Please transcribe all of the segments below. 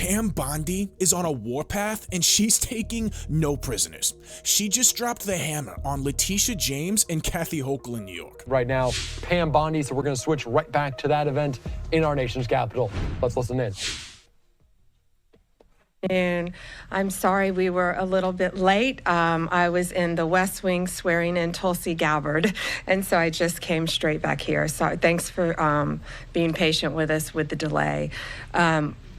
Pam Bondi is on a warpath and she's taking no prisoners. She just dropped the hammer on Letitia James and Kathy Hochul in New York. Right now, Pam Bondi, so we're going to switch right back to that event in our nation's capital. Let's listen in. I'm sorry we were a little bit late. I was in the West Wing swearing in Tulsi Gabbard, and so I just came straight back here. So thanks for being patient with us with the delay.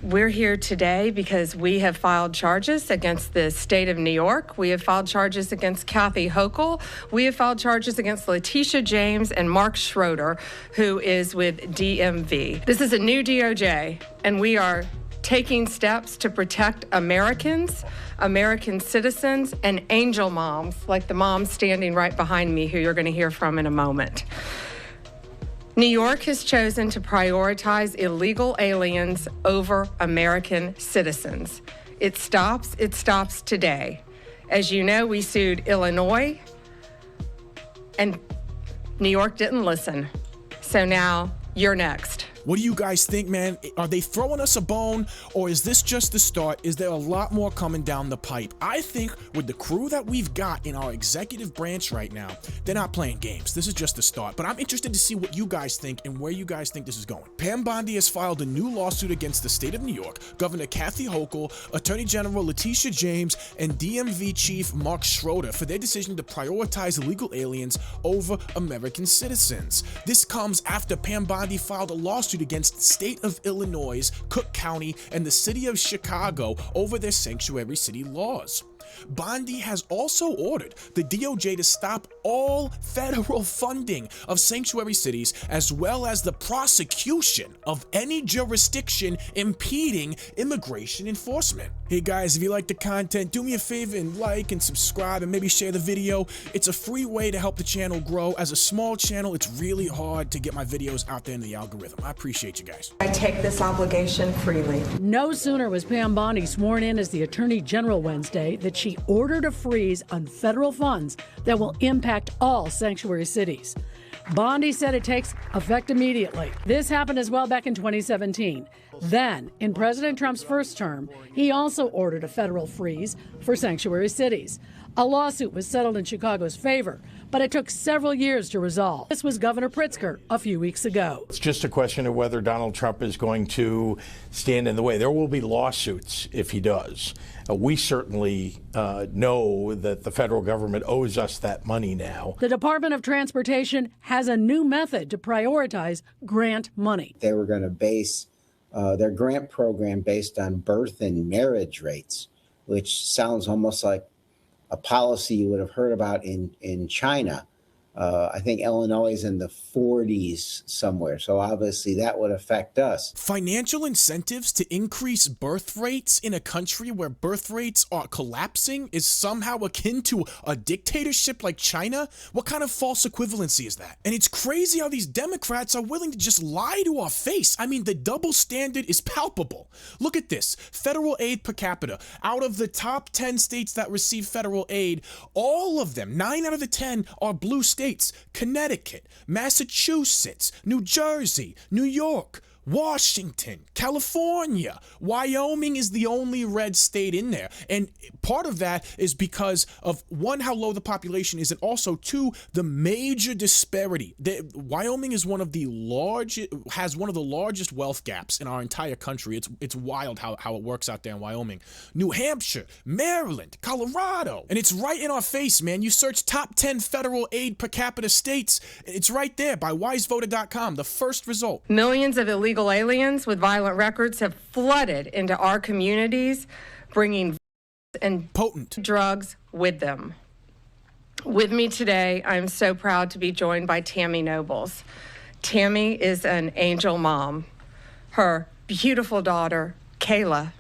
We're here today because we have filed charges against the state of New York. We have filed charges against Kathy Hochul. We have filed charges against Letitia James and Mark Schroeder, who is with DMV. This is a new DOJ, and we are taking steps to protect Americans, American citizens, and angel moms, like the mom standing right behind me, who you're going to hear from in a moment. New York has chosen to prioritize illegal aliens over American citizens. It stops today. As you know, we sued Illinois, and New York didn't listen. So now you're next. What do you guys think, man? Are they throwing us a bone, or is this just the start? Is there a lot more coming down the pipe? I think with the crew that we've got in our executive branch right now, they're not playing games. This is just the start. But I'm interested to see what you guys think and where you guys think this is going. Pam Bondi has filed a new lawsuit against the state of New York, Governor Kathy Hochul, Attorney General Letitia James, and DMV Chief Mark Schroeder for their decision to prioritize illegal aliens over American citizens. This comes after Pam Bondi filed a lawsuit against the state of Illinois, Cook County, and the city of Chicago over their sanctuary city laws. Bondi has also ordered the DOJ to stop all federal funding of sanctuary cities, as well as the prosecution of any jurisdiction impeding immigration enforcement. Hey guys, if you like the content, do me a favor and like and subscribe and maybe share the video. It's a free way to help the channel grow. As a small channel, it's really hard to get my videos out there in the algorithm. I appreciate you guys. I take this obligation freely. No sooner was Pam Bondi sworn in as the Attorney General Wednesday that she ordered a freeze on federal funds that will impact all sanctuary cities. Bondi said it takes effect immediately. This happened as well back in 2017. Then, in President Trump's first term, he also ordered a federal freeze for sanctuary cities. A lawsuit was settled in Chicago's favor, but it took several years to resolve. This was Governor Pritzker a few weeks ago. It's just a question of whether Donald Trump is going to stand in the way. There will be lawsuits if he does. We certainly know that the federal government owes us that money now. The Department of Transportation has a new method to prioritize grant money. They were going to base their grant program based on birth and marriage rates, which sounds almost like a policy you would have heard about in China. I think Illinois is in the 40s somewhere, so obviously that would affect us. Financial incentives to increase birth rates in a country where birth rates are collapsing is somehow akin to a dictatorship like China? What kind of false equivalency is that? And it's crazy how these Democrats are willing to just lie to our face. I mean, the double standard is palpable. Look at this. Federal aid per capita. Out of the top 10 states that receive federal aid, all of them, 9 out of the 10, are blue states. Connecticut, Massachusetts, New Jersey, New York, Washington, California. Wyoming is the only red state in there. And part of that is because of, one, how low the population is, and also, two, the major disparity. Wyoming is has one of the largest wealth gaps in our entire country. It's wild how it works out there in Wyoming. New Hampshire, Maryland, Colorado. And it's right in our face, man. You search top 10 federal aid per capita states. It's right there by wisevoter.com, the first result. Millions of illegal aliens with violent records have flooded into our communities, bringing and potent drugs with them. With me today, I'm so proud to be joined by Tammy Nobles. Tammy is an angel mom. Her beautiful daughter, Kayla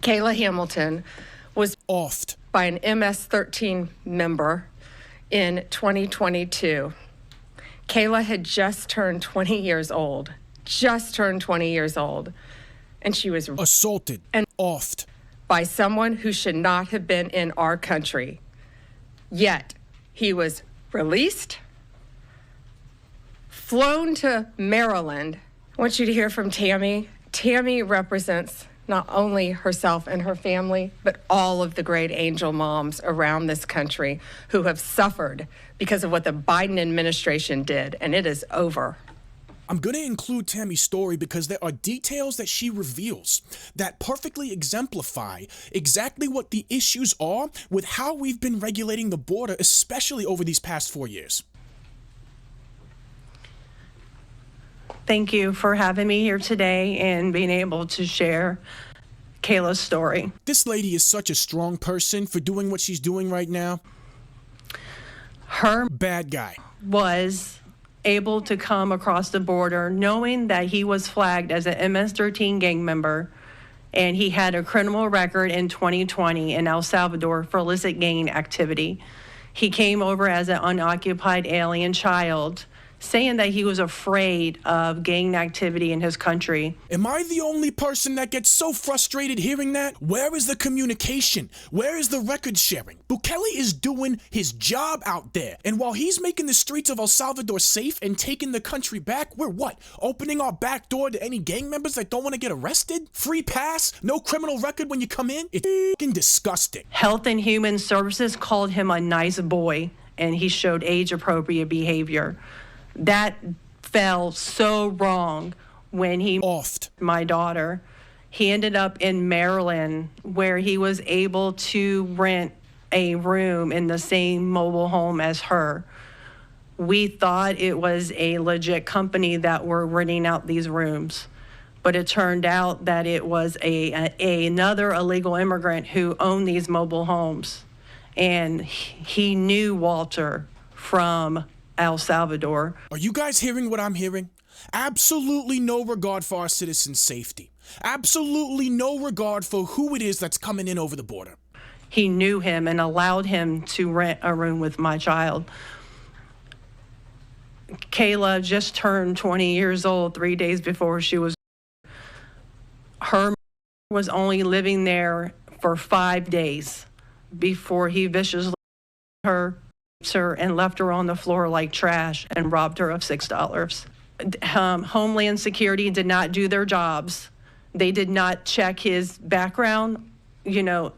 Hamilton, was offed by an MS-13 member in 2022. Kayla had just turned 20 years old. And she was assaulted and offed by someone who should not have been in our country. Yet he was released, flown to Maryland. I want you to hear from Tammy. Tammy represents not only herself and her family, but all of the great angel moms around this country who have suffered because of what the Biden administration did, and it is over. I'm going to include Tammy's story because there are details that she reveals that perfectly exemplify exactly what the issues are with how we've been regulating the border, especially over these past 4 years. Thank you for having me here today and being able to share Kayla's story. This lady is such a strong person for doing what she's doing right now. Her Bad guy was able to come across the border knowing that he was flagged as an MS-13 gang member, and he had a criminal record in 2020 in El Salvador for illicit gang activity. He came over as an unoccupied alien child, saying that he was afraid of gang activity in his country. Am I the only person that gets so frustrated hearing that? Where is the communication? Where is the record sharing? Bukele is doing his job out there. And while he's making the streets of El Salvador safe and taking the country back, we're what? Opening our back door to any gang members that don't want to get arrested? Free pass? No criminal record when you come in? It's f***ing disgusting. Health and Human Services called him a nice boy, and he showed age-appropriate behavior. That fell so wrong when he offed my daughter. He ended up in Maryland, where he was able to rent a room in the same mobile home as her. We thought it was a legit company that were renting out these rooms, but it turned out that it was another illegal immigrant who owned these mobile homes, and he knew Walter from El Salvador. Are you guys hearing what I'm hearing? Absolutely no regard for our citizens' safety. Absolutely no regard for who it is that's coming in over the border. He knew him and allowed him to rent a room with my child. Kayla just turned 20 years old 3 days before she was. Her was only living there for 5 days before he viciously her and left her on the floor like trash and robbed her of $6. Homeland Security did not do their jobs. They did not check his background. You know,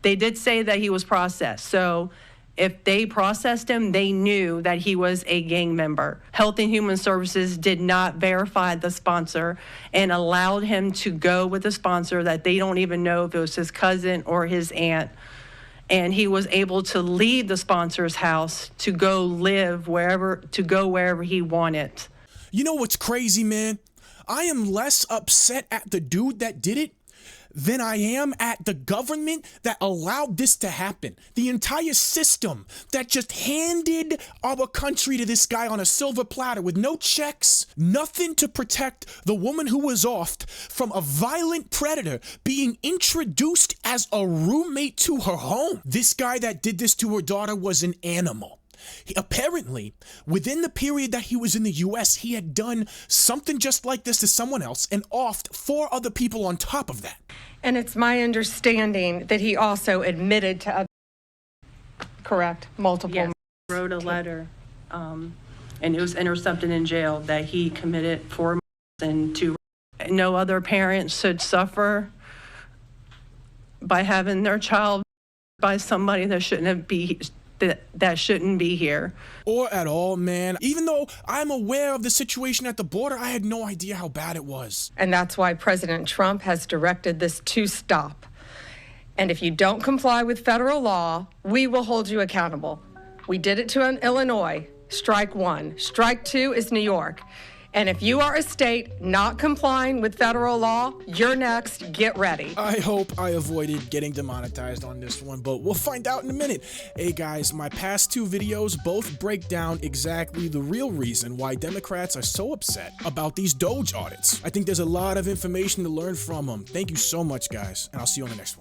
they did say that he was processed. So if they processed him, they knew that he was a gang member. Health and Human Services did not verify the sponsor and allowed him to go with a sponsor that they don't even know if it was his cousin or his aunt. And he was able to leave the sponsor's house to go live wherever he wanted. You know what's crazy, man? I am less upset at the dude that did it than I am at the government that allowed this to happen. The entire system that just handed our country to this guy on a silver platter with no checks, nothing to protect the woman who was offed from a violent predator being introduced as a roommate to her home. This guy that did this to her daughter was an animal. Apparently, within the period that he was in the U.S., he had done something just like this to someone else and offed 4 other people on top of that. And it's my understanding that he also admitted to correct, multiple. Yes. He wrote a letter, and it was intercepted in jail that he committed 4 months and 2. No other parent should suffer by having their child by somebody that shouldn't be here. Or at all, man. Even though I'm aware of the situation at the border, I had no idea how bad it was. And that's why President Trump has directed this to stop. And if you don't comply with federal law, we will hold you accountable. We did it to Illinois. Strike 1. Strike 2 is New York. And if you are a state not complying with federal law, you're next. Get ready. I hope I avoided getting demonetized on this one, but we'll find out in a minute. Hey guys, my past 2 videos both break down exactly the real reason why Democrats are so upset about these Doge audits. I think there's a lot of information to learn from them. Thank you so much, guys, and I'll see you on the next one.